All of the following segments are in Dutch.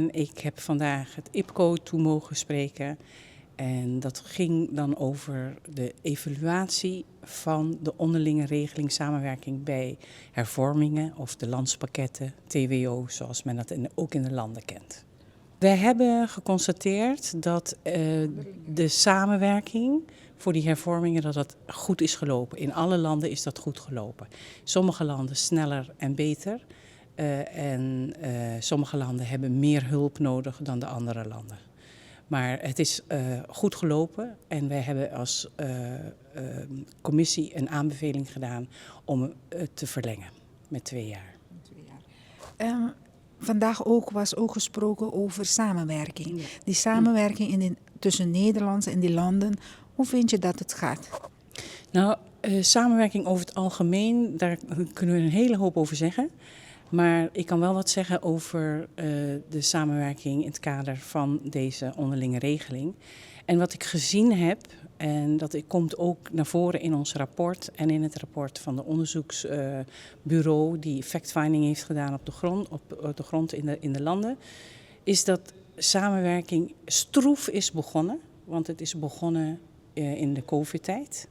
En ik heb vandaag het IPCO toe mogen spreken. En dat ging dan over de evaluatie van de onderlinge regeling samenwerking bij hervormingen of de landspakketten, TWO, zoals men dat ook in de landen kent. Wij hebben geconstateerd dat de samenwerking voor die hervormingen dat dat goed is gelopen. In alle landen is dat goed gelopen. Sommige landen sneller en beter. Sommige landen hebben meer hulp nodig dan de andere landen. Maar het is goed gelopen en wij hebben als commissie een aanbeveling gedaan om het te verlengen met 2 jaar. Vandaag was ook gesproken over samenwerking. Ja. Die samenwerking tussen Nederland en die landen, hoe vind je dat het gaat? Nou, samenwerking over het algemeen, daar kunnen we een hele hoop over zeggen. Maar ik kan wel wat zeggen over de samenwerking in het kader van deze onderlinge regeling. En wat ik gezien heb, en dat komt ook naar voren in ons rapport en in het rapport van de onderzoeksbureau die fact-finding heeft gedaan op de grond in de landen, is dat samenwerking stroef is begonnen. Want het is begonnen in de COVID-tijd.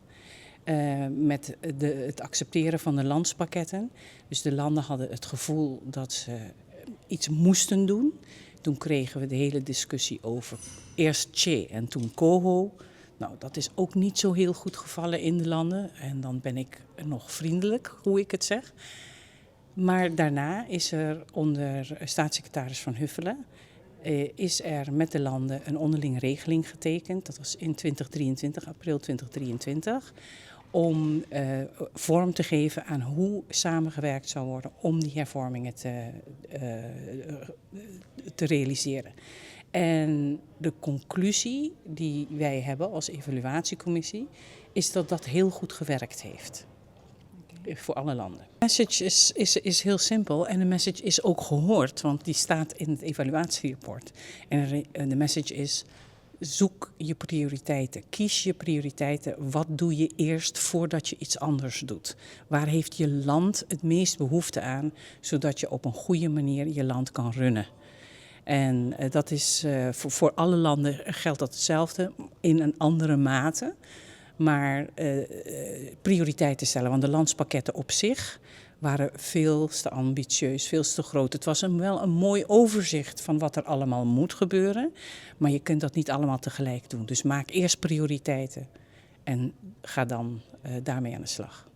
Met het accepteren van de landspakketten. Dus de landen hadden het gevoel dat ze iets moesten doen. Toen kregen we de hele discussie over eerst CHE en toen COHO. Nou, dat is ook niet zo heel goed gevallen in de landen. En dan ben ik nog vriendelijk, hoe ik het zeg. Maar daarna is er onder staatssecretaris Van Huffelen is er met de landen een onderlinge regeling getekend. Dat was in 2023, april 2023. Om vorm te geven aan hoe samengewerkt zou worden om die hervormingen te realiseren. En de conclusie die wij hebben als evaluatiecommissie is dat dat heel goed gewerkt heeft. Voor alle landen. De message is heel simpel en de message is ook gehoord, want die staat in het evaluatierapport. En de message is: zoek je prioriteiten, kies je prioriteiten. Wat doe je eerst voordat je iets anders doet? Waar heeft je land het meest behoefte aan, zodat je op een goede manier je land kan runnen? En dat is voor alle landen geldt dat hetzelfde, in een andere mate. Maar prioriteiten stellen, want de landspakketten op zich waren veel te ambitieus, veel te groot. Het was wel een mooi overzicht van wat er allemaal moet gebeuren, maar je kunt dat niet allemaal tegelijk doen. Dus maak eerst prioriteiten en ga dan daarmee aan de slag.